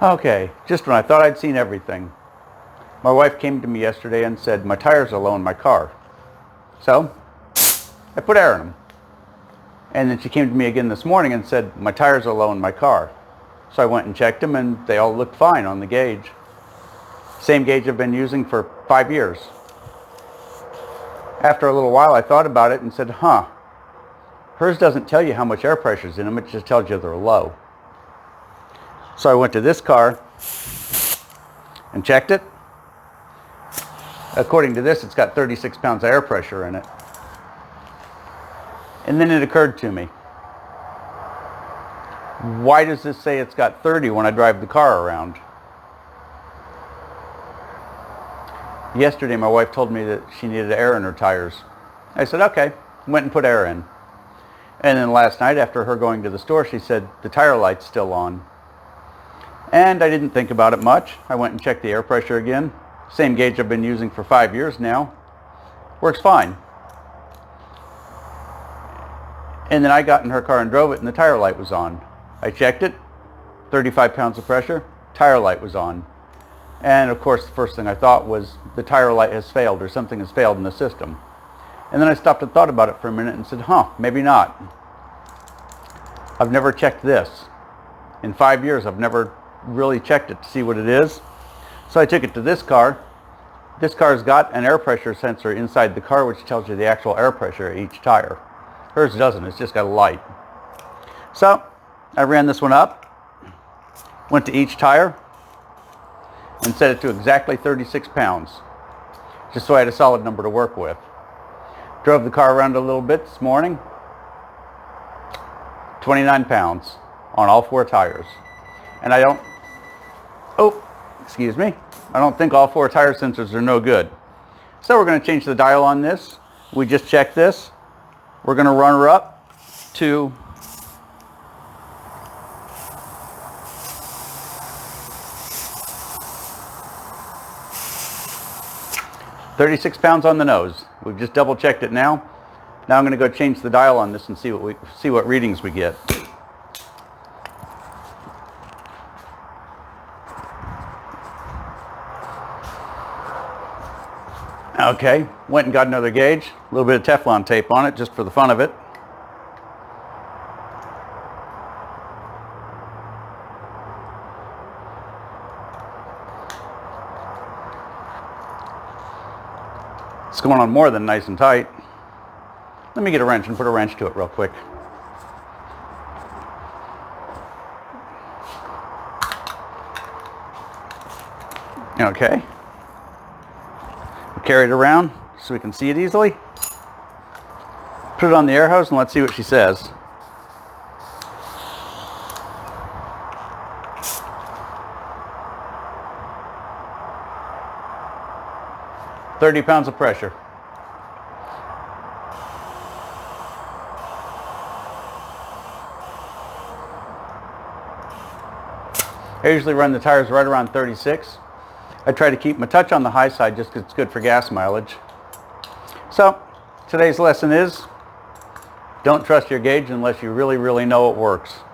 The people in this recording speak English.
Okay, just when I thought I'd seen everything, my wife came to me yesterday and said my tires are low in my car. So I put air in them. And then she came to me again this morning and said my tires are low in my car. So I went and checked them and they all looked fine on the gauge. Same gauge I've been using for 5 years. After a little while I thought about it and said, hers doesn't tell you how much air pressure is in them, it just tells you they're low. So I went to this car and checked it. According to this, it's got 36 pounds of air pressure in it. And then it occurred to me, why does this say it's got 30 when I drive the car around? Yesterday my wife told me that she needed air in her tires. I said, okay, went and put air in. And then last night after her going to the store, she said the tire light's still on. And I didn't think about it much. I went and checked the air pressure again. Same gauge I've been using for 5 years now. Works fine. And then I got in her car and drove it and the tire light was on. I checked it, 35 pounds of pressure, tire light was on. And of course the first thing I thought was the tire light has failed or something has failed in the system. And then I stopped and thought about it for a minute and said, maybe not. I've never checked this. In 5 years I've never really checked it to see what it is. So I took it to this car. This car's got an air pressure sensor inside the car which tells you the actual air pressure at each tire. Hers doesn't, it's just got a light. So I ran this one up, went to each tire and set it to exactly 36 pounds, just so I had a solid number to work with. Drove the car around a little bit this morning, 29 pounds on all 4 tires. And I don't think all 4 tire sensors are no good. So we're going to change the dial on this. We just checked this. We're going to run her up to 36 pounds on the nose. We've just double checked it now. Now I'm going to go change the dial on this and see what readings we get. Okay, went and got another gauge, a little bit of Teflon tape on it just for the fun of it. It's going on more than nice and tight. Let me get a wrench and put a wrench to it real quick. Okay. Carry it around so we can see it easily. Put it on the air hose and let's see what she says. "30 pounds of pressure." I usually run the tires right around 36. I try to keep my touch on the high side just because it's good for gas mileage. So today's lesson is don't trust your gauge unless you really know it works.